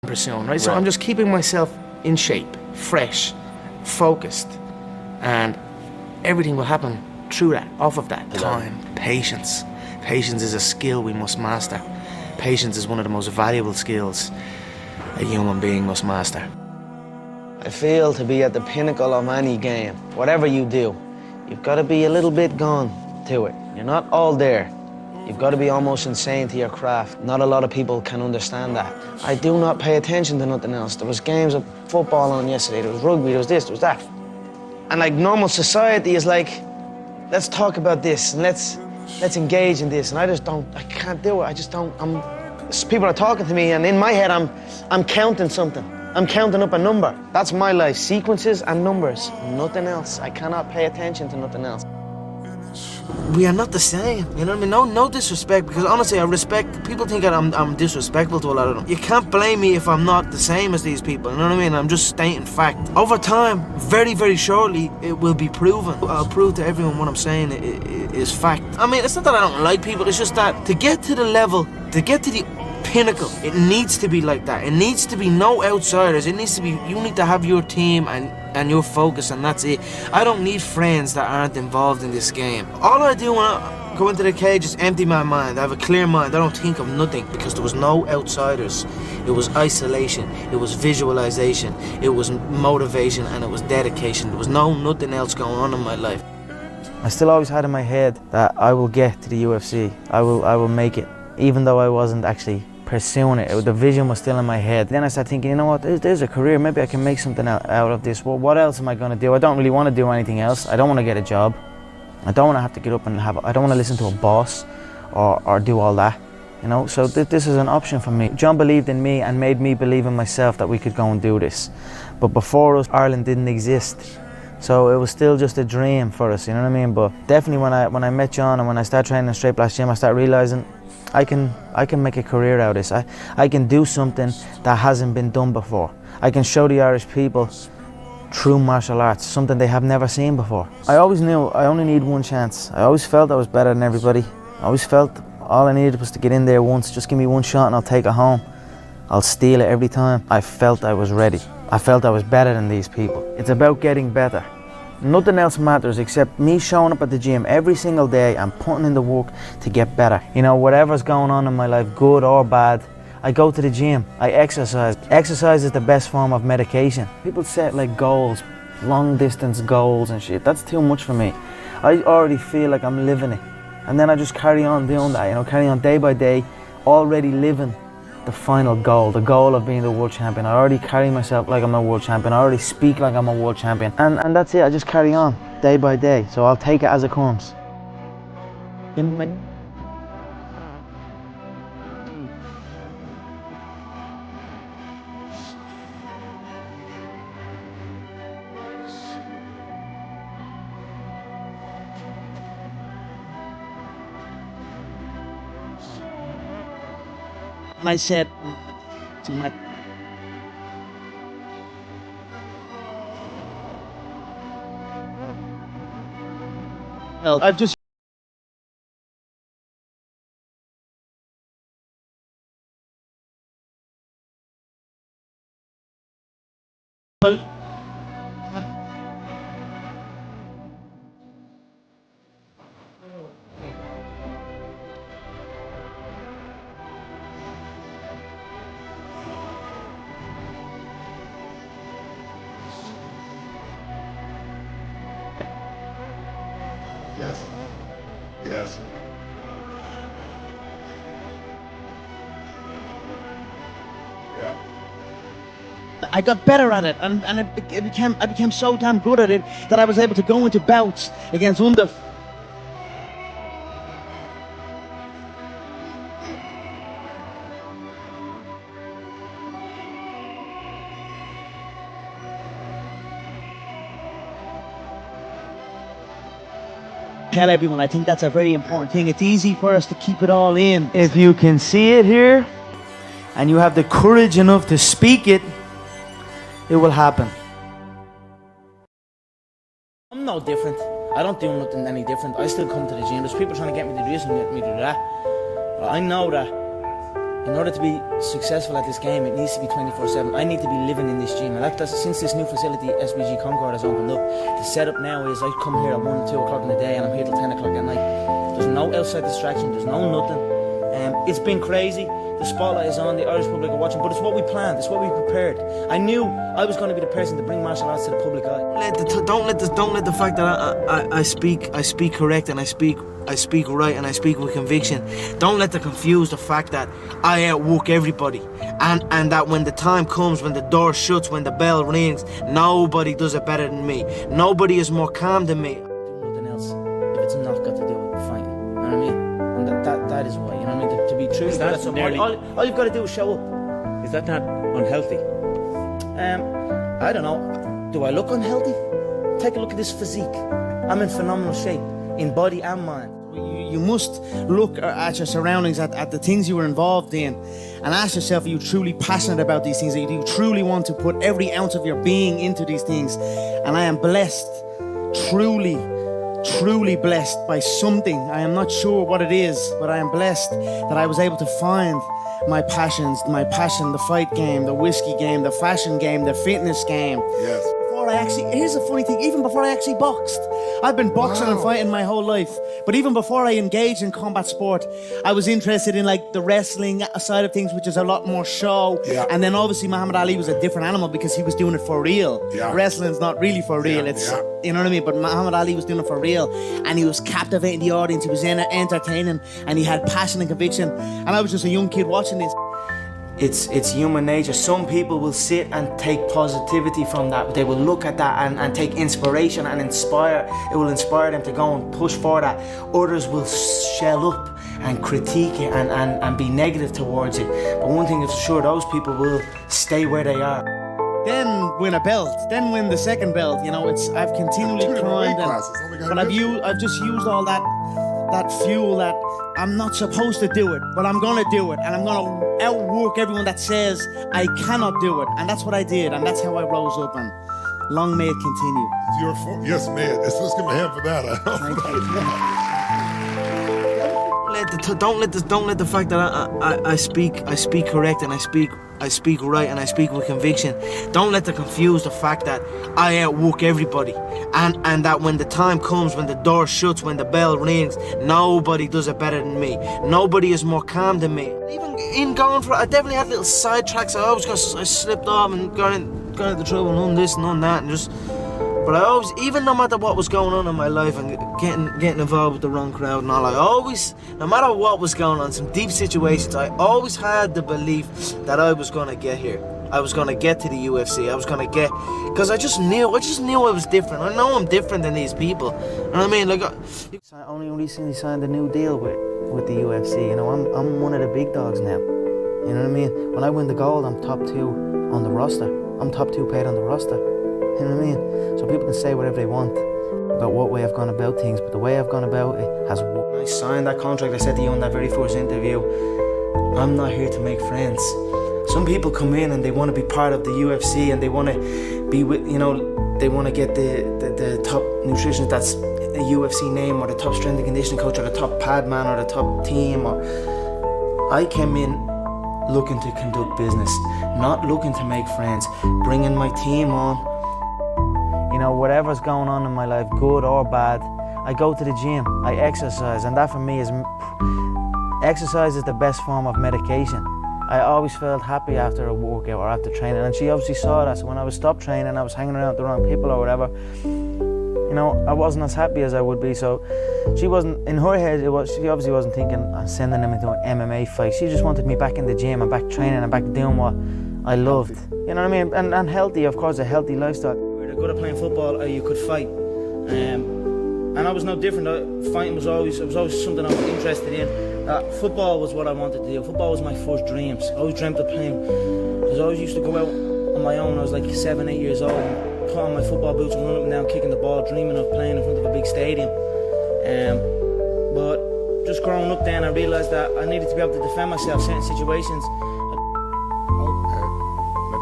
pursuing, right? So I'm just keeping myself in shape, fresh, focused, and everything will happen through that, off of that. Time, patience. Patience is a skill we must master. Patience is one of the most valuable skills a human being must master. I feel to be at the pinnacle of any game, whatever you do, you've got to be a little bit gone to it. You're not all there. You've got to be almost insane to your craft. Not a lot of people can understand that. I do not pay attention to nothing else. There was games of football on yesterday, there was rugby, there was this, there was that. And like normal society is like, let's talk about this and let's engage in this. And I can't do it. I just don't, people are talking to me and in my head I'm counting something. I'm counting up a number. That's my life, sequences and numbers, nothing else. I cannot pay attention to nothing else. We are not the same, you know what I mean? No disrespect, because honestly, I respect, people think that I'm disrespectful to a lot of them. You can't blame me if I'm not the same as these people, you know what I mean? I'm just stating fact. Over time, very, very shortly, it will be proven. I'll prove to everyone what I'm saying is fact. I mean, it's not that I don't like people, it's just that to get to the level, to get to the pinnacle, it needs to be like that. It needs to be no outsiders. It needs to be, you need to have your team and your focus, and that's it. I don't need friends that aren't involved in this game. All I do when I go into the cage is empty my mind. I have a clear mind. I don't think of nothing, because there was no outsiders. It was isolation. It was visualization. It was motivation, and it was dedication. There was nothing else going on in my life. I still always had in my head that I will get to the UFC. I will make it, even though I wasn't actually pursuing it. The vision was still in my head. Then I started thinking, you know what, there's a career, maybe I can make something out of this. Well, what else am I going to do? I don't really want to do anything else. I don't want to get a job. I don't want to have to get up and I don't want to listen to a boss or do all that, you know. So this is an option for me. John believed in me and made me believe in myself that we could go and do this. But before us, Ireland didn't exist. So it was still just a dream for us, you know what I mean? But definitely when I met John and when I started training in Straight Blast Gym, I started realizing I can make a career out of this. I can do something that hasn't been done before. I can show the Irish people true martial arts, something they have never seen before. I always knew I only need one chance. I always felt I was better than everybody. I always felt all I needed was to get in there once. Just give me one shot and I'll take it home. I'll steal it every time. I felt I was ready. I felt I was better than these people. It's about getting better. Nothing else matters except me showing up at the gym every single day and putting in the work to get better. You know, whatever's going on in my life, good or bad, I go to the gym, I exercise. Exercise is the best form of medication. People set like goals, long distance goals and shit. That's too much for me. I already feel like I'm living it. And then I just carry on doing that, you know, carry on day by day, already living the final goal, the goal of being the world champion. I already carry myself like I'm a world champion. I already speak like I'm a world champion. And that's it, I just carry on day by day. So I'll take it as it comes. I said to my I've just Yes. Yes. Yeah. I got better at it, and I became so damn good at it that I was able to go into bouts against under. Tell everyone, I think that's a very important thing. It's easy for us to keep it all in. If you can see it here and you have the courage enough to speak it, it will happen. I'm no different. I don't do nothing any different. I still come to the gym. There's people trying to get me to do this and get me to do that. But I know that In order to be successful at this game, it needs to be 24/7. I need to be living in this gym. And that's since this new facility, SBG Concord, has opened up. The setup now is I come here at 1 or 2 o'clock in the day and I'm here till 10 o'clock at night. There's no outside distraction, there's no nothing. It's been crazy. The spotlight is on, the Irish public are watching, but it's what we planned, it's what we prepared. I knew I was going to be the person to bring martial arts to the public eye. Don't let the fact that I speak correct and I speak right and I speak with conviction. Don't let the confuse the fact that I outwork everybody, and that when the time comes, when the door shuts, when the bell rings, nobody does it better than me. Nobody is more calm than me. Do nothing else if it's not got to do with fighting. You know what I mean? And that is why. You know what I mean? To be true, all you've got to do is show up. Is that not unhealthy? I don't know. Do I look unhealthy? Take a look at this physique. I'm in phenomenal shape, in body and mind. You must look at your surroundings, at the things you were involved in, and ask yourself, are you truly passionate about these things? Do you truly want to put every ounce of your being into these things? And I am blessed, truly blessed by something. I am not sure what it is, but I am blessed that I was able to find my passion, the fight game, the whiskey game, the fashion game, the fitness game. Yes. Here's a funny thing, even before I actually boxed, I've been boxing and fighting my whole life, but even before I engaged in combat sport, I was interested in like the wrestling side of things, which is a lot more show. Yeah. And then obviously Muhammad Ali was a different animal because he was doing it for real. Yeah. Wrestling's not really for real, you know what I mean? But Muhammad Ali was doing it for real, and he was captivating the audience, he was entertaining, and he had passion and conviction, and I was just a young kid watching this. It's human nature. Some people will sit and take positivity from that. They will look at that and take inspiration and inspire. It will inspire them to go and push for that. Others will shell up and critique it and be negative towards it. But one thing is for sure, those people will stay where they are. Then win a belt, then win the second belt. You know, I've continually climbed, but I've just used all that fuel that I'm not supposed to do it, but I'm gonna do it, and I'm gonna outwork everyone that says I cannot do it, and that's what I did, and that's how I rose up, and long may it continue. Yes, man. Let's give him a hand for that. Don't let the fact that I speak correct and I speak right and I speak with conviction. Don't let the confuse the fact that I outwork everybody, and that when the time comes, when the door shuts, when the bell rings, nobody does it better than me. Nobody is more calm than me. Even in going for, I definitely had little sidetracks. I slipped off and got into trouble and on this and on that, and just. But I always, even no matter what was going on in my life and getting involved with the wrong crowd and all, I always, no matter what was going on, some deep situations, I always had the belief that I was going to get here. I was going to get to the UFC. I was going to get, because I just knew I was different. I know I'm different than these people. You know what I mean? Like, I only recently signed a new deal with the UFC. You know, I'm one of the big dogs now. You know what I mean? When I win the gold, I'm top 2 on the roster. I'm top 2 paid on the roster. You know what I mean? So people can say whatever they want about what way I've gone about things, but the way I've gone about it has worked. I signed that contract, I said to you in that very first interview, I'm not here to make friends. Some people come in and they want to be part of the UFC and they want to be with, you know, they want to get the top nutritionist that's a UFC name, or the top strength and conditioning coach, or the top pad man, or the top team. Or I came in looking to conduct business, not looking to make friends, bringing my team on. You know, whatever's going on in my life, good or bad, I go to the gym, I exercise, and that for me is, exercise is the best form of medication. I always felt happy after a workout or after training, and she obviously saw that. So when I was stopped training, I was hanging around with the wrong people or whatever, you know, I wasn't as happy as I would be. So she wasn't, in her head, she obviously wasn't thinking I'm sending them into an MMA fight. She just wanted me back in the gym and back training and back doing what I loved. You know what I mean? And healthy, of course, a healthy lifestyle. You're good at playing football, or you could fight. And I was no different. Fighting was always something I was interested in. Football was what I wanted to do. Football was my first dreams. I always dreamt of playing. Because I always used to go out on my own. I was like 7, 8 years old, and put on my football boots and run up and down kicking the ball, dreaming of playing in front of a big stadium. But just growing up then, I realised that I needed to be able to defend myself in certain situations.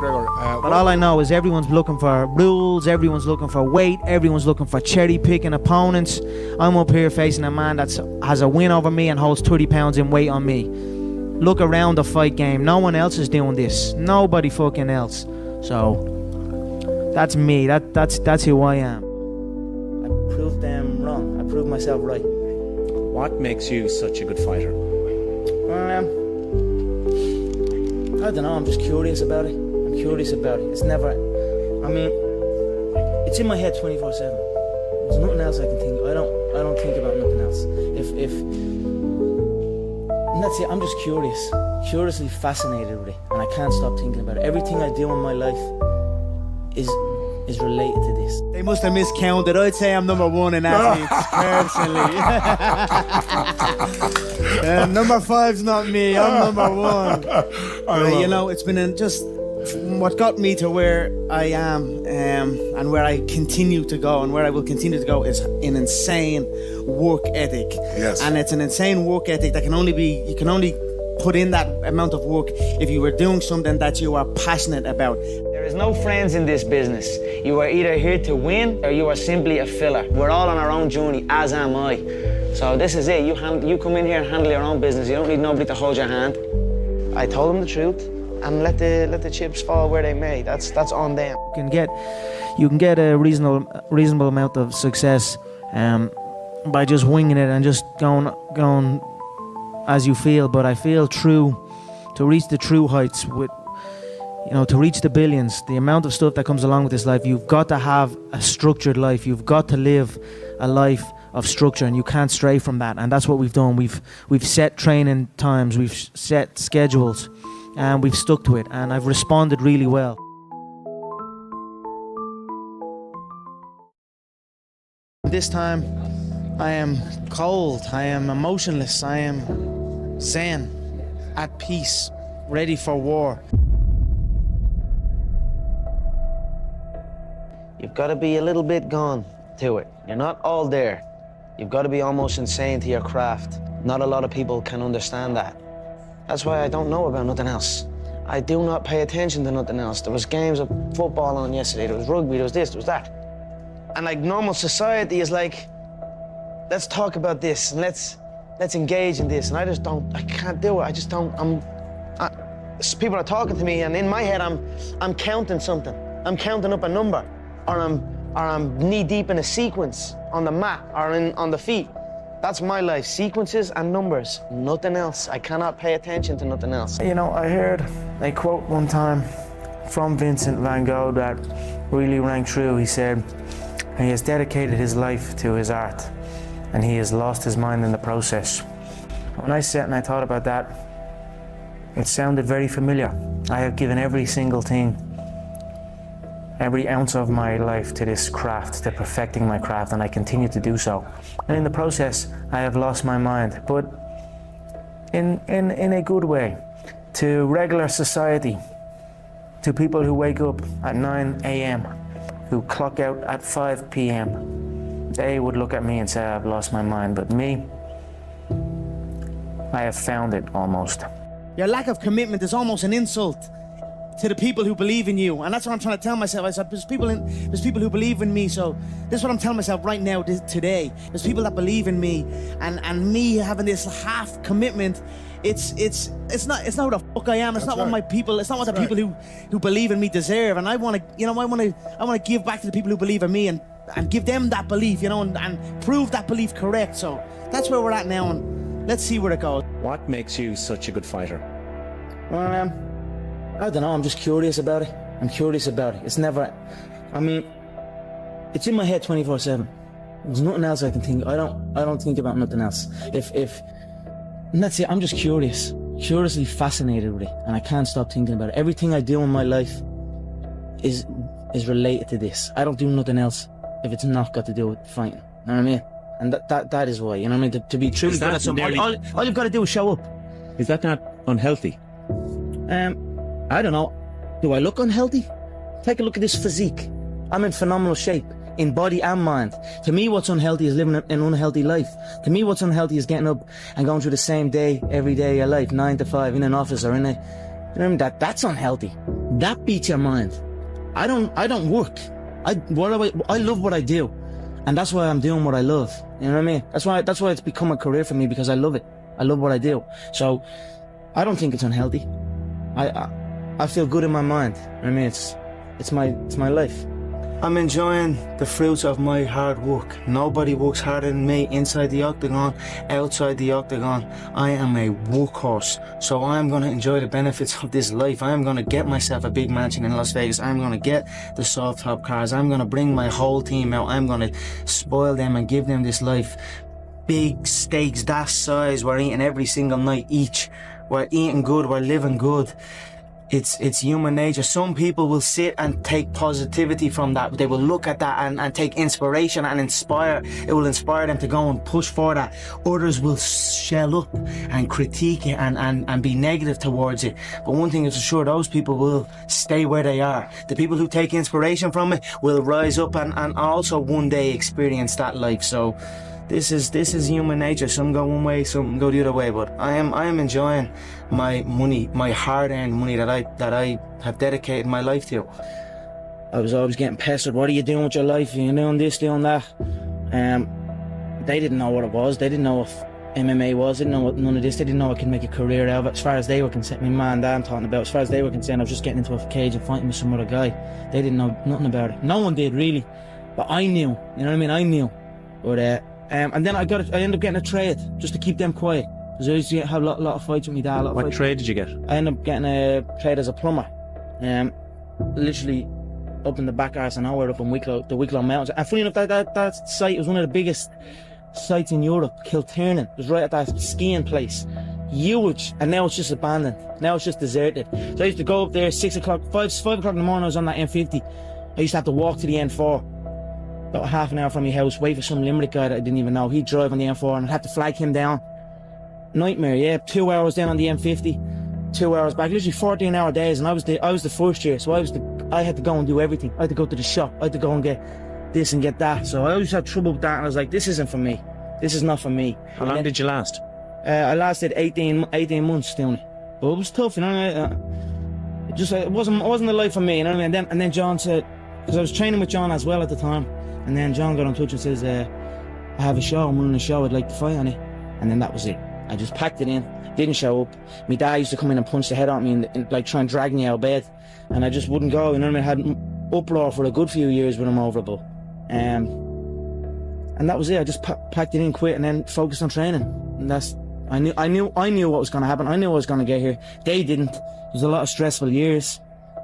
But all I know is everyone's looking for rules, everyone's looking for weight, everyone's looking for cherry picking opponents. I'm up here facing a man that has a win over me and holds 30 pounds in weight on me. look around the fight game. No one else is doing this. Nobody fucking else. So that's me. That's who I am. I proved them wrong. I proved myself right. What makes you such a good fighter? I don't know. I'm just curious about it. I'm curious about it. It's never. I mean, it's in my head 24/7. There's nothing else I can think. I don't think about nothing else. If and that's it. I'm just curiously fascinated with it, and I can't stop thinking about it. Everything I do in my life is related to this. They must have miscounted. I'd say I'm number 1 in athletes, personally. Number 5's not me. I'm number 1. You know, it's been just what got me to where I am, and where I continue to go, and where I will continue to go, is an insane work ethic. Yes. And it's an insane work ethic that you can only put in that amount of work if you were doing something that you are passionate about. There is no friends in this business. You are either here to win or you are simply a filler. We're all on our own journey, as am I. So this is it. You come in here and handle your own business. You don't need nobody to hold your hand. I told them the truth, and let the chips fall where they may. That's on them. You can get a reasonable amount of success by just winging it and just going as you feel. But I feel to reach the true heights, to reach the billions, the amount of stuff that comes along with this life, you've got to have a structured life. You've got to live a life of structure, and you can't stray from that. And that's what we've done. We've set training times, we've set schedules, and we've stuck to it, and I've responded really well. This time I am cold, I am emotionless, I am zen, at peace, ready for war. You've got to be a little bit gone to it. You're not all there. You've got to be almost insane to your craft. Not a lot of people can understand that. That's why I don't know about nothing else. I do not pay attention to nothing else. There was games of football on yesterday, there was rugby, there was this, there was that. And like normal society is like, let's talk about this and let's engage in this. And I can't do it. People are talking to me, and in my head I'm counting something. I'm counting up a number, or I'm knee deep in a sequence on the mat or on the feet. That's my life, sequences and numbers, nothing else. I cannot pay attention to nothing else. You know, I heard a quote one time from Vincent van Gogh that really rang true. He said, he has dedicated his life to his art, and he has lost his mind in the process. When I sat and I thought about that, it sounded very familiar. I have given every single thing, every ounce of my life to this craft, to perfecting my craft, and I continue to do so. And in the process, I have lost my mind, but in a good way, to regular society, to people who wake up at 9 a.m., who clock out at 5 p.m. They would look at me and say, I've lost my mind, but me, I have found it almost. Your lack of commitment is almost an insult to the people who believe in you, and that's what I'm trying to tell myself. I said, there's people who believe in me, so this is what I'm telling myself right now, today. There's people that believe in me, and me having this half commitment, it's not who the fuck I am. It's not what my people. It's not what the people who believe in me deserve. And I want to give back to the people who believe in me and give them that belief, and prove that belief correct. So that's where we're at now, and let's see where it goes. What makes you such a good fighter? I don't know, I'm just curious about it. I'm curious about it. It's never, I mean, it's in my head 24/7. There's nothing else I can think. I don't think about nothing else. And that's it, I'm just curiously fascinated with it, and I can't stop thinking about it. Everything I do in my life is related to this. I don't do nothing else if it's not got to do with fighting. You know what I mean? And that is why, you know what I mean? To be truly good at something, all you've got to do is show up. Is that not unhealthy? I don't know. Do I look unhealthy? Take a look at this physique. I'm in phenomenal shape, in body and mind. To me, what's unhealthy is living an unhealthy life. To me, what's unhealthy is getting up and going through the same day, every day of your life, 9 to 5, in an office or in a... You know what I mean? That's unhealthy. That beats your mind. I don't work. I love what I do. And that's why I'm doing what I love. You know what I mean? That's why it's become a career for me, because I love it. I love what I do. So I don't think it's unhealthy. I feel good in my mind. I mean, it's my life. I'm enjoying the fruits of my hard work. Nobody works harder than me inside the octagon, outside the octagon. I am a workhorse, so I'm going to enjoy the benefits of this life. I'm going to get myself a big mansion in Las Vegas. I'm going to get the soft top cars. I'm going to bring my whole team out. I'm going to spoil them and give them this life. Big steaks that size, we're eating every single night each. We're eating good, we're living good. It's human nature. Some people will sit and take positivity from that. They will look at that and take inspiration and inspire. It will inspire them to go and push for that. Others will shell up and critique it and be negative towards it. But one thing is for sure, those people will stay where they are. The people who take inspiration from it will rise up and also one day experience that life. So this is human nature. Some go one way, some go the other way. But I am enjoying my money, my hard-earned money that I have dedicated my life to. I was always getting pestered. What are you doing with your life? You're doing this, doing that. They didn't know what it was. They didn't know if MMA was. They didn't know what none of this. They didn't know I could make a career out of it. As far as they were concerned, my man and dad I'm talking about. As far as they were concerned, I was just getting into a cage and fighting with some other guy. They didn't know nothing about it. No one did really, but I knew. You know what I mean? I knew. But and then I ended up getting a trade just to keep them quiet. Because I used to have a lot of fights with my dad. What trade did you get? I ended up getting a trade as a plumber. Literally up in the back arse of nowhere up in Wicklow, the Wicklow Mountains. And funny enough, that site was one of the biggest sites in Europe, Kilternan. It was right at that skiing place. Huge. And now it's just abandoned. Now it's just deserted. So I used to go up there 6 o'clock, 5 o'clock in the morning. I was on that M50. I used to have to walk to the N4. About half an hour from my house, wait for some Limerick guy that I didn't even know. He'd drive on the M4 and I'd have to flag him down. Nightmare, yeah. 2 hours down on the M50, 2 hours back. Literally 14-hour days, and I was the first year, so I had to go and do everything. I had to go to the shop. I had to go and get this and get that. So I always had trouble with that, and I was like, this isn't for me. This is not for me. How long did you last? I lasted 18 months doing it, but it was tough, you know. It wasn't the life for me, you know what I mean. And then John said, because I was training with John as well at the time. And then John got in touch and says, I have a show, I'm running a show, I'd like to fight on it. And then that was it. I just packed it in, didn't show up. My dad used to come in and punch the head on me and like try and drag me out of bed. And I just wouldn't go, you know what I mean? I had uproar for a good few years with him over it. And that was it. I just packed it in, quit, and then focused on training. And I knew what was going to happen. I knew I was going to get here. They didn't. There was a lot of stressful years,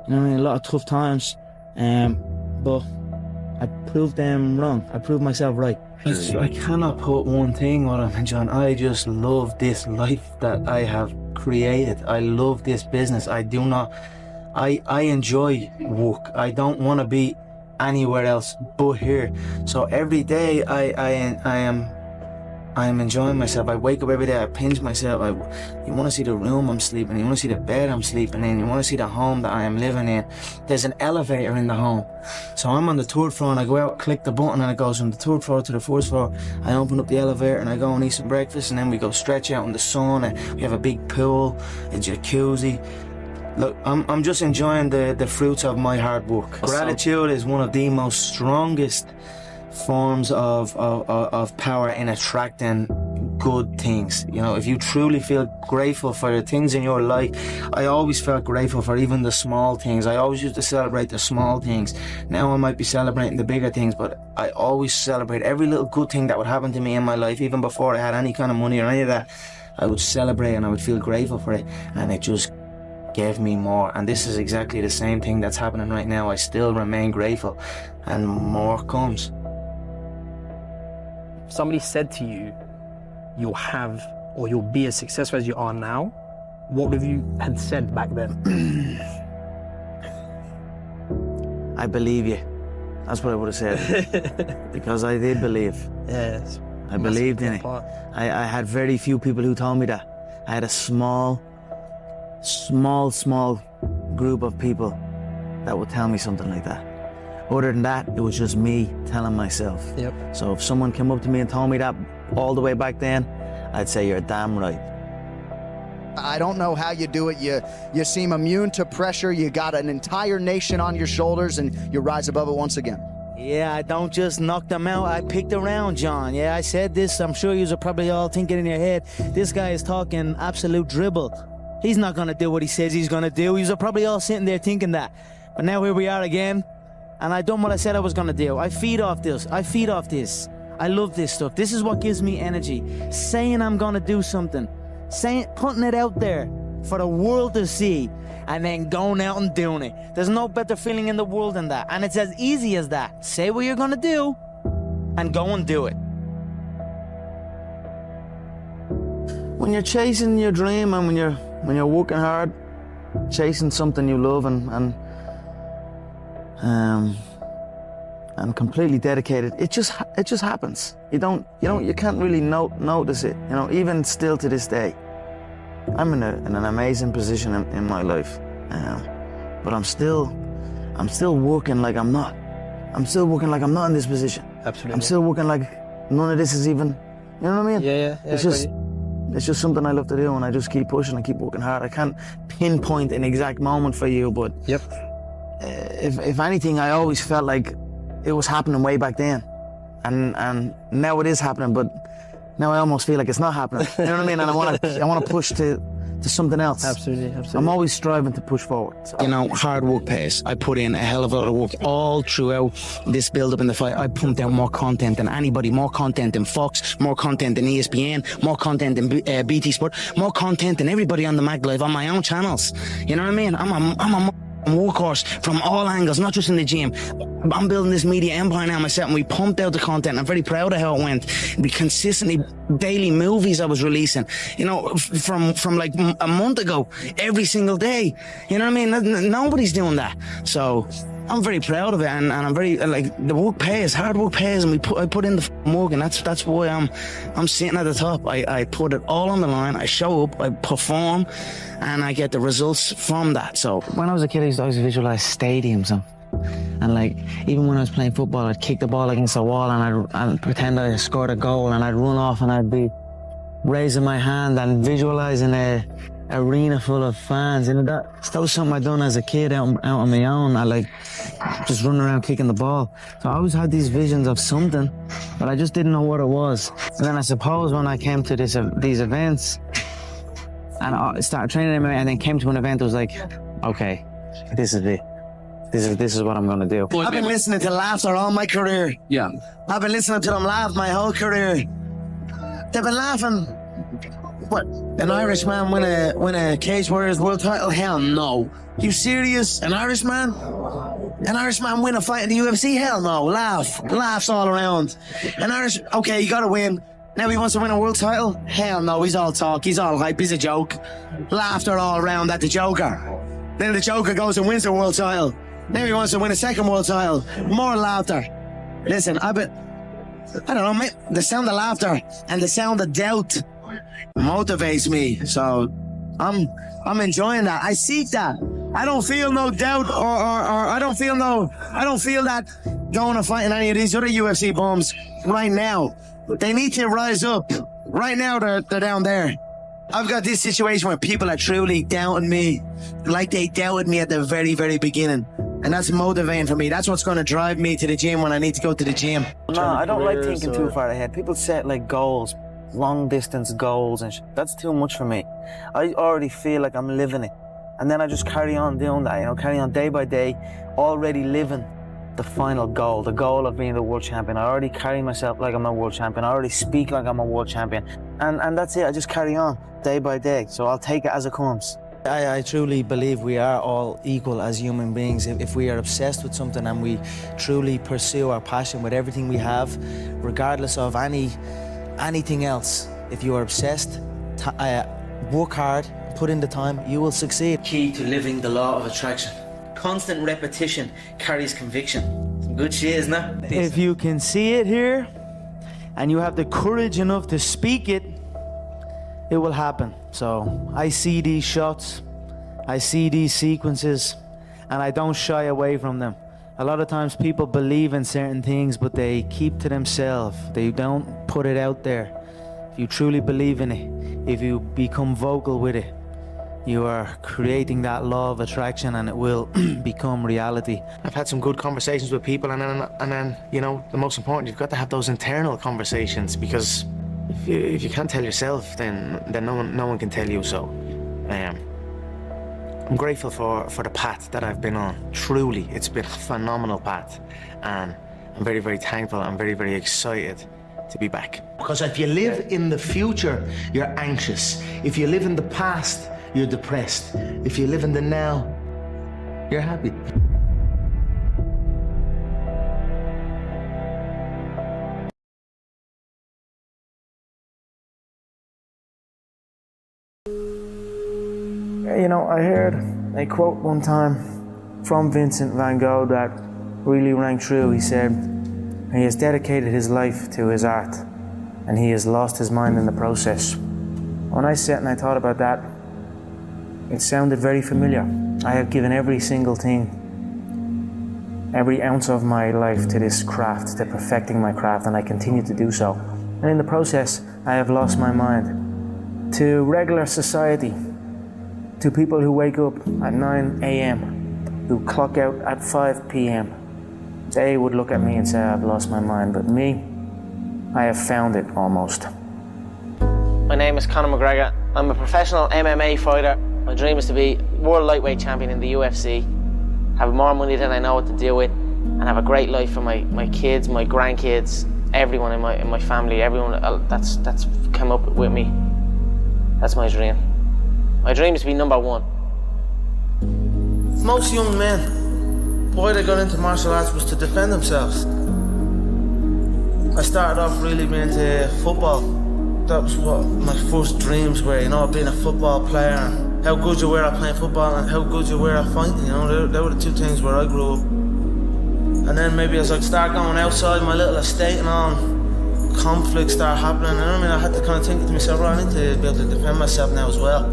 you know what I mean? A lot of tough times. But I proved them wrong. I proved myself right. I cannot put one thing on it, John. I just love this life that I have created. I love this business. I enjoy work. I don't want to be anywhere else but here. So every day I am enjoying myself. I wake up every day, I pinch myself. You want to see the room I'm sleeping in, you want to see the bed I'm sleeping in, you want to see the home that I am living in. There's an elevator in the home. So I'm on the third floor and I go out, click the button, and it goes from the third floor to the first floor. I open up the elevator and I go and eat some breakfast, and then we go stretch out in the sun, and we have a big pool, a jacuzzi. Look, I'm just enjoying the fruits of my hard work. Gratitude is one of the most strongest forms of power in attracting good things. You know, if you truly feel grateful for the things in your life, I always felt grateful for even the small things. I always used to celebrate the small things. Now I might be celebrating the bigger things, but I always celebrate every little good thing that would happen to me in my life. Even before I had any kind of money or any of that, I would celebrate and I would feel grateful for it, and it just gave me more. And this is exactly the same thing that's happening right now. I still remain grateful, and more comes. Somebody said to you, you'll have, or you'll be as successful as you are now, what would you had said back then? I believe you. That's what I would have said. Because I did believe. Yes. I believed in it. I had very few people who told me that. I had a small group of people that would tell me something like that. Other than that, it was just me telling myself. Yep. So if someone came up to me and told me that all the way back then, I'd say, you're damn right. I don't know how you do it. You seem immune to pressure. You got an entire nation on your shoulders, and you rise above it once again. Yeah, I don't just knock them out. I picked around, John. Yeah, I said this. I'm sure you're probably all thinking in your head, this guy is talking absolute dribble. He's not gonna do what he says he's gonna do. He was probably all sitting there thinking that. But now here we are again, and I done what I said I was gonna do. I feed off this. I love this stuff. This is what gives me energy. Saying I'm gonna do something, putting it out there for the world to see, and then going out and doing it. There's no better feeling in the world than that. And it's as easy as that. Say what you're gonna do, and go and do it. When you're chasing your dream and when you're working hard, chasing something you love and completely dedicated, it just happens. You can't really notice it. You know, even still to this day, I'm in an amazing position in my life, but I'm still working like I'm not. I'm still working like I'm not in this position. Absolutely. I'm still working like none of this is even. You know what I mean? Yeah. It's just something I love to do, and I just keep pushing and keep working hard. I can't pinpoint an exact moment for you, but Yep. if anything, I always felt like it was happening way back then, and now it is happening. But now I almost feel like it's not happening. You know what I mean? And I want to push to something else. Absolutely. I'm always striving to push forward. So. You know, hard work pays. I put in a hell of a lot of work all throughout this build-up in the fight. I pumped out more content than anybody, more content than Fox, more content than ESPN, more content than BT Sport, more content than everybody on the Mag Live on my own channels. You know what I mean? I'm a workhorse from all angles, not just in the gym. I'm building this media empire now myself, and we pumped out the content. I'm very proud of how it went. We consistently, daily movies I was releasing, you know, from like a month ago, every single day. You know what I mean? Nobody's doing that. So I'm very proud of it, and I'm very, like, the work pays, hard work pays, and I put in the work, and that's why I'm sitting at the top. I put it all on the line. I show up, I perform, and I get the results from that. So when I was a kid, I used to always visualize stadiums, and like, even when I was playing football, I'd kick the ball against the wall, and I'd pretend I scored a goal, and I'd run off, and I'd be raising my hand and visualizing a arena full of fans. You know, that was something I'd done as a kid out on my own. I like just running around kicking the ball. So I always had these visions of something, but I just didn't know what it was. And then I suppose when I came to these events, and I started training and then came to an event, it was like, okay, this is it. This is what I'm gonna do. I've been listening to Laughter all my career. Yeah. I've been listening to them laugh my whole career. They've been laughing. What? An Irishman win a Cage Warriors world title? Hell no. You serious? An Irishman? An Irishman win a fight in the UFC? Hell no. Laughs all around. Okay, you gotta win. Now he wants to win a world title? Hell no, he's all talk, he's all hype, he's a joke. Laughter all around at the Joker. Then the Joker goes and wins a world title. Now he wants to win a second world title. More laughter. Listen, I don't know, mate. The sound of laughter and the sound of doubt motivates me. So I'm enjoying that. I seek that. I don't feel no doubt or I don't feel that going to fighting any of these other UFC bums right now. They need to rise up. Right now they're down there. I've got this situation where people are truly doubting me like they doubted me at the very, very beginning. And that's motivating for me. That's what's going to drive me to the gym when I need to go to the gym. No, I don't like thinking too far ahead. People set like goals, long distance goals, and that's too much for me. I already feel like I'm living it. And then I just carry on doing that, you know, carry on day by day, already living the final goal, the goal of being the world champion. I already carry myself like I'm a world champion. I already speak like I'm a world champion. And that's it. I just carry on day by day. So I'll take it as it comes. I truly believe we are all equal as human beings. If we are obsessed with something and we truly pursue our passion with everything we have, regardless of anything else, if you are obsessed, work hard, put in the time, you will succeed. Key to living the law of attraction. Constant repetition carries conviction. Some good shit, isn't it? If you can see it here, and you have the courage enough to speak it, it will happen. So I see these shots, I see these sequences, and I don't shy away from them. A lot of times people believe in certain things, but they keep to themselves. They don't put it out there. If you truly believe in it, if you become vocal with it, you are creating that law of attraction, and it will become reality. I've had some good conversations with people, and then you know, the most important, you've got to have those internal conversations, because if you can't tell yourself, then no one can tell you. So I'm grateful for the path that I've been on. Truly, it's been a phenomenal path. And I'm very, very thankful. I'm very, very excited to be back. Because if you live in the future, you're anxious. If you live in the past, you're depressed. If you live in the now, you're happy. You know, I heard a quote one time from Vincent van Gogh that really rang true. He said, he has dedicated his life to his art and he has lost his mind in the process. When I sat and I thought about that, it sounded very familiar. I have given every single thing, every ounce of my life to this craft, to perfecting my craft, and I continue to do so. And in the process, I have lost my mind to regular society, to people who wake up at 9 a.m., who clock out at 5 p.m. They would look at me and say, I've lost my mind, but me, I have found it almost. My name is Conor McGregor. I'm a professional MMA fighter. My dream is to be world lightweight champion in the UFC, have more money than I know what to do with, and have a great life for my kids, my grandkids, everyone in my family, everyone that's come up with me. That's my dream. My dream is to be number one. Most young men, why they got into martial arts was to defend themselves. I started off really being into football. That was what my first dreams were, you know, being a football player, and how good you were at playing football and how good you were at fighting, you know, they were the two things where I grew up. And then maybe as I start going outside my little estate and all, conflicts start happening, and I mean, I had to kind of think to myself, right, I need to be able to defend myself now as well.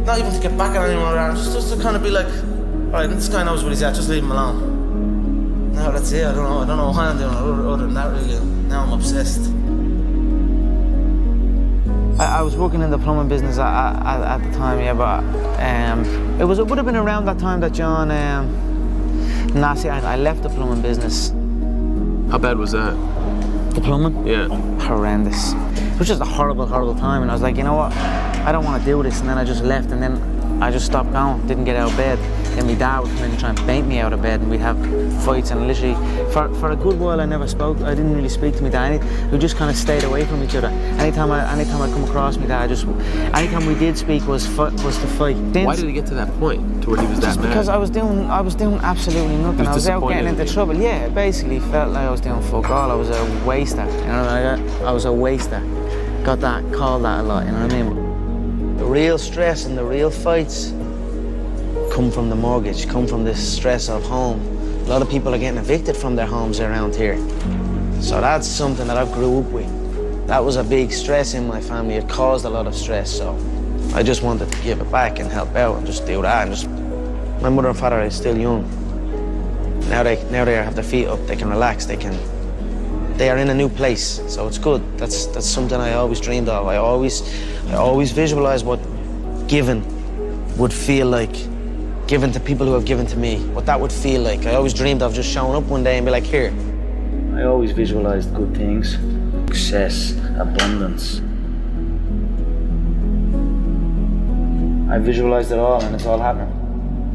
Not even to get back at anyone around, just to kind of be like, alright, this guy knows what he's at, just leave him alone. Now that's it, I don't know what I'm doing other than that really. Now I'm obsessed. I was working in the plumbing business at the time, yeah, but it would have been around that time that John, I left the plumbing business. How bad was that? The plumbing? Yeah. Horrendous. It was just a horrible, horrible time, and I was like, you know what, I don't want to do this, and then I just left, and then I just stopped going, didn't get out of bed. Then my dad would come in and try and bait me out of bed, and we'd have fights, and literally, for a good while I never spoke. I didn't really speak to my dad. We just kind of stayed away from each other. Anytime I come across my dad, anytime we did speak was to fight. Why did it get to that point, to where he was that mad? Because I was doing absolutely nothing. I was out getting into trouble. Yeah, it basically felt like I was doing fuck all. I was a waster, you know, I was a waster. Got that, called that a lot, you know what I mean? The real stress and the real fights come from the mortgage, come from this stress of home. A lot of people are getting evicted from their homes around here. So that's something that I grew up with. That was a big stress in my family. It caused a lot of stress, so I just wanted to give it back and help out and just do that. And my mother and father are still young. Now they have their feet up, they can relax, they are in a new place, so it's good. That's something I always dreamed of. I always visualized what giving would feel like, given to people who have given to me, what that would feel like. I always dreamed of just showing up one day and be like, here. I always visualized good things, success, abundance. I visualized it all, and it's all happening.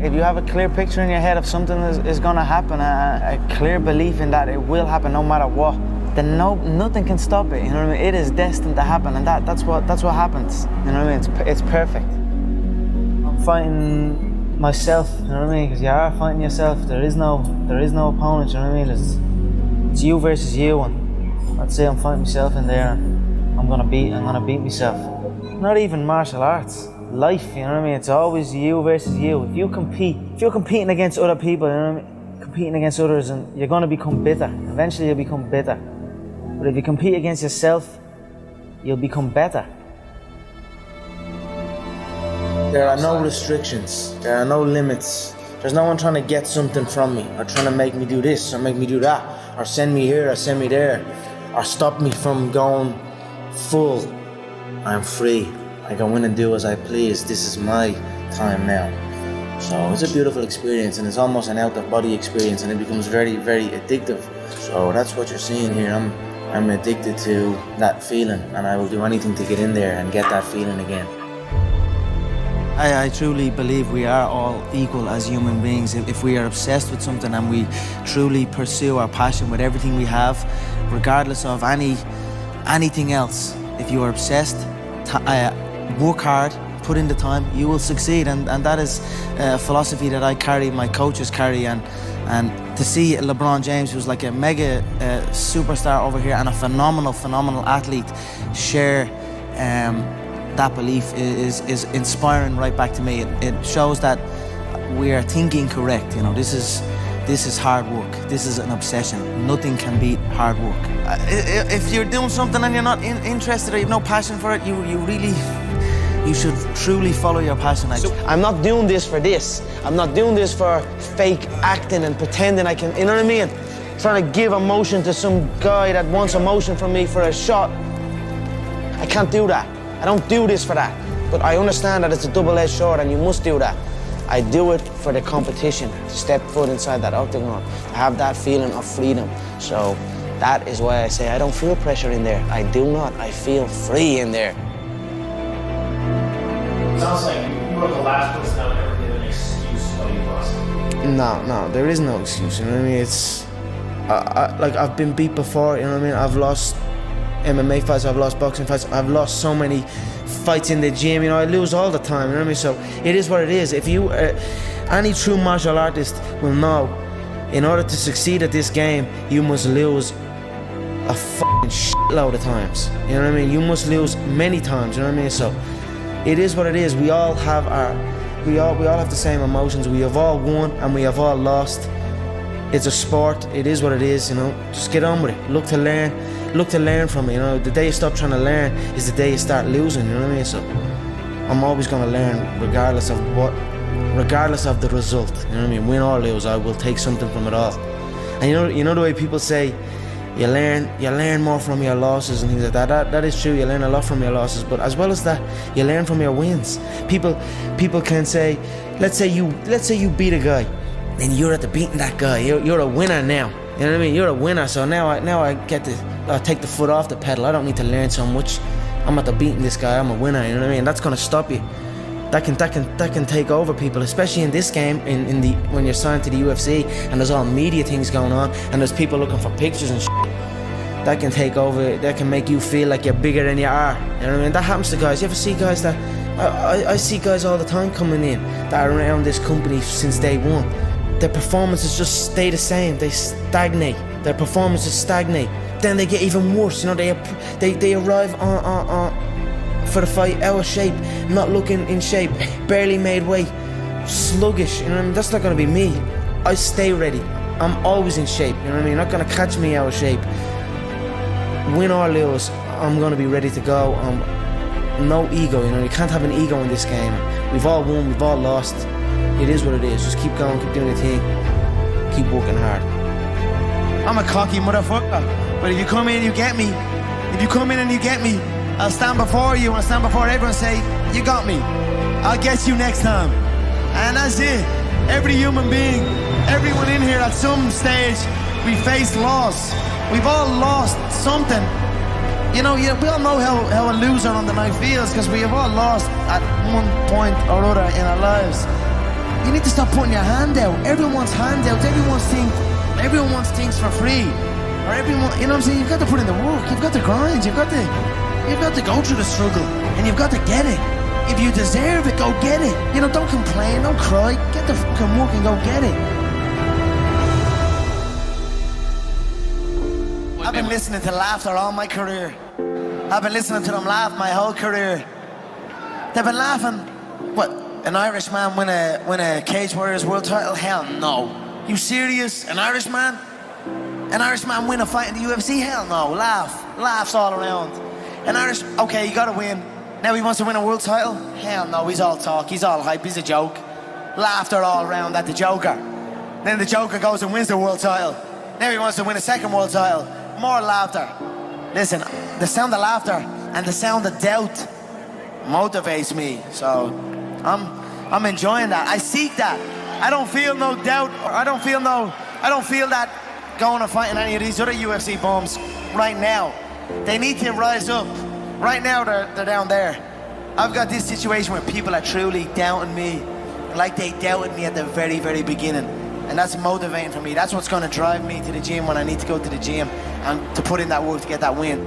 If you have a clear picture in your head of something is going to happen, a clear belief in that it will happen no matter what, then nothing can stop it. You know what I mean? It is destined to happen, and that's what happens. You know what I mean? It's perfect. I'm fighting myself. You know what I mean? Because you are fighting yourself. There is no opponent. You know what I mean? It's you versus you, and I'd say I'm fighting myself in there, and I'm gonna beat myself. Not even martial arts. Life, you know what I mean? It's always you versus you. If you're competing against other people, you know what I mean? Competing against others, and you're going to become bitter. Eventually you'll become bitter. But if you compete against yourself, you'll become better. There are no restrictions. There are no limits. There's no one trying to get something from me, or trying to make me do this, or make me do that, or send me here, or send me there, or stop me from going full. I'm free. I go in and do as I please. This is my time now. So it's a beautiful experience, and it's almost an out-of-body experience, and it becomes very, very addictive. So that's what you're seeing here. I'm addicted to that feeling, and I will do anything to get in there and get that feeling again. I truly believe we are all equal as human beings. If we are obsessed with something and we truly pursue our passion with everything we have, regardless of anything else, if you are obsessed, work hard, put in the time, you will succeed. And that is a philosophy that I carry, my coaches carry, and to see LeBron James, who's like a mega superstar over here and a phenomenal athlete, share that belief is inspiring right back to me. It shows that we are thinking correct. You know, this is hard work. This is an obsession. Nothing can beat hard work. If you're doing something and you're not interested or you have no passion for it, you should truly follow your passion. I'm not doing this for this. I'm not doing this for fake acting and pretending I can, you know what I mean? Trying to give emotion to some guy that wants emotion from me for a shot. I can't do that. I don't do this for that. But I understand that it's a double-edged sword and you must do that. I do it for the competition, to step foot inside that octagon, to have that feeling of freedom. So that is why I say I don't feel pressure in there. I do not. I feel free in there. Sounds like you were the last person that would ever give an excuse why you lost. No, there is no excuse. You know what I mean? It's like I've been beat before. You know what I mean? I've lost MMA fights. I've lost boxing fights. I've lost so many fights in the gym. You know, I lose all the time. You know what I mean? So it is what it is. If you, any true martial artist will know, in order to succeed at this game, you must lose a fucking shitload of times. You know what I mean? You must lose many times. You know what I mean? So it is what it is. We all have we all have the same emotions. We have all won and we have all lost. It's a sport. It is what it is. You know, just get on with it. Look to learn from it. You know, the day you stop trying to learn is the day you start losing. You know what I mean? So I'm always going to learn, regardless of the result. You know what I mean? Win or lose, I will take something from it all. And you know the way people say, you learn more from your losses and things like that. That is true. You learn a lot from your losses, but as well as that, you learn from your wins. People can say, let's say you beat a guy, then you're at the beating that guy. You're a winner now. You know what I mean? You're a winner. So now I get to take the foot off the pedal. I don't need to learn so much. I'm at the beating this guy. I'm a winner. You know what I mean? That's gonna stop you. That can take over people, especially in this game. When you're signed to the UFC and there's all media things going on and there's people looking for pictures and shit. That can take over. That can make you feel like you're bigger than you are. You know what I mean? That happens to guys. You ever see guys that I see guys all the time coming in that are around this company since day one. Their performances just stay the same. They stagnate. Their performances stagnate. Then they get even worse. You know, they arrive on for the fight out of shape, not looking in shape, barely made weight, sluggish. You know what I mean? That's not gonna be me. I stay ready. I'm always in shape. You know what I mean? You're not gonna catch me out of shape. Win or lose, I'm gonna be ready to go. No ego. You know, you can't have an ego in this game. We've all won. We've all lost. It is what it is. Just keep going, keep doing your thing, keep working hard. I'm a cocky motherfucker, but if you come in and you get me, I'll stand before you and I'll stand before everyone and say, you got me. I'll get you next time. And that's it. Every human being, everyone in here at some stage, we face loss. We've all lost something. You know, we all know how a loser on the night feels because we have all lost at one point or other in our lives. You need to stop putting your hand out. Everyone wants handouts. Everyone wants things for free. Or everyone, you know what I'm saying? You've got to put in the work. You've got to grind. You've got to go through the struggle. And you've got to get it. If you deserve it, go get it. You know, don't complain, don't cry. Get the fucking work and go get it. I've been listening to laughter all my career. I've been listening to them laugh my whole career. They've been laughing. What? An Irishman win a Cage Warriors world title? Hell no. You serious? An Irishman? An Irishman win a fight in the UFC? Hell no. Laughs all around. Okay, you gotta win. Now he wants to win a world title? Hell no, he's all talk, he's all hype, he's a joke. Laughter all around at the Joker. Then the Joker goes and wins the world title. Now he wants to win a second world title. More laughter. Listen, the sound of laughter and the sound of doubt motivates me. So I'm enjoying that. I seek that. I don't feel no doubt. I don't feel that going and fighting any of these other UFC bums right now. They need to rise up. Right now they're down there. I've got this situation where people are truly doubting me, like they doubted me at the very, very beginning. And that's motivating for me. That's what's going to drive me to the gym when I need to go to the gym and to put in that work to get that win.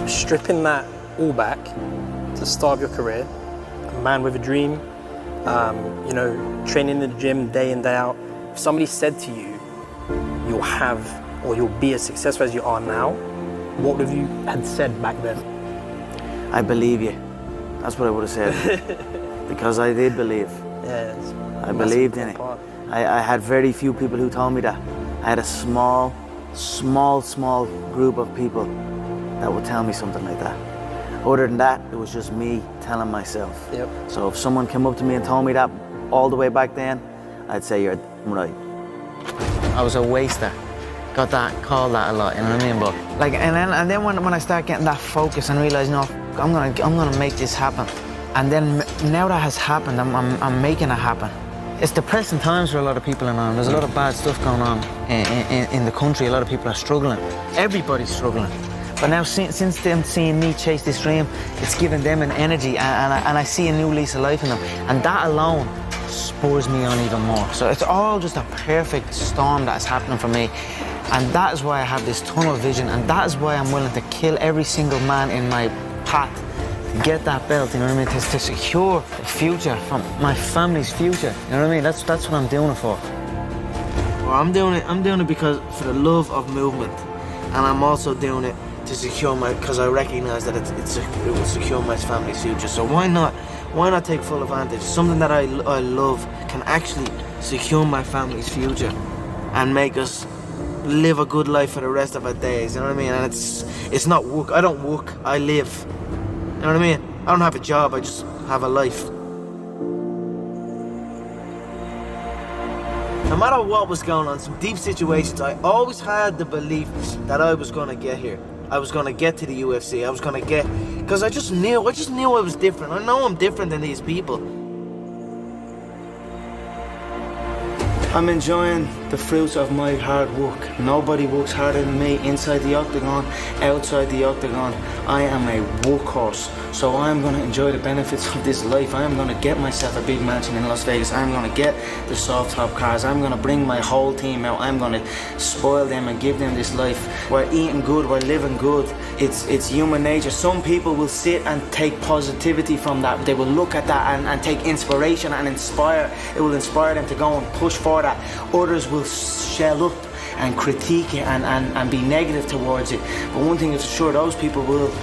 Stripping that all back to start your career, a man with a dream, you know, training in the gym day in, day out. If somebody said to you, you'll have or you'll be as successful as you are now, what would you had said back then? I believe you. That's what I would have said. Because I did believe. Yes. I believed in it. I had very few people who told me that. I had a small group of people that would tell me something like that. Other than that, it was just me telling myself. Yep. So if someone came up to me and told me that all the way back then, I'd say you're right. I was a waster. Got that, called that a lot, you know what I mean? But like, and then when I start getting that focus and realize, no, I'm gonna make this happen. And then now that has happened, I'm making it happen. It's depressing times for a lot of people in Ireland. There's a lot of bad stuff going on in the country. A lot of people are struggling. Everybody's struggling. But now since them seeing me chase this dream, it's giving them an energy and I see a new lease of life in them. And that alone spurs me on even more. So it's all just a perfect storm that's happening for me. And that is why I have this tunnel vision, and that is why I'm willing to kill every single man in my path to get that belt, you know what I mean? To secure the future from my family's future, you know what I mean? That's what I'm doing it for. Well, I'm doing it because for the love of movement, and I'm also doing it to secure because I recognise that it will secure my family's future. So why not take full advantage? Something that I love can actually secure my family's future and make us live a good life for the rest of our days, you know what I mean? And it's not work. I don't work, I live. You know what I mean? I don't have a job, I just have a life. No matter what was going on, some deep situations, I always had the belief that I was gonna get here. I was gonna get to the UFC. I was gonna get, because I just knew I was different. I know I'm different than these people. I'm enjoying the fruits of my hard work. Nobody works harder than me inside the octagon, outside the octagon. I am a workhorse, so I'm going to enjoy the benefits of this life. I am going to get myself a big mansion in Las Vegas. I'm going to get the soft top cars. I'm going to bring my whole team out. I'm going to spoil them and give them this life. We're eating good, we're living good. It's human nature. Some people will sit and take positivity from that. They will look at that and take inspiration and inspire. It will inspire them to go and push for that. Others will shell up and critique it and be negative towards it. But one thing is sure, those people will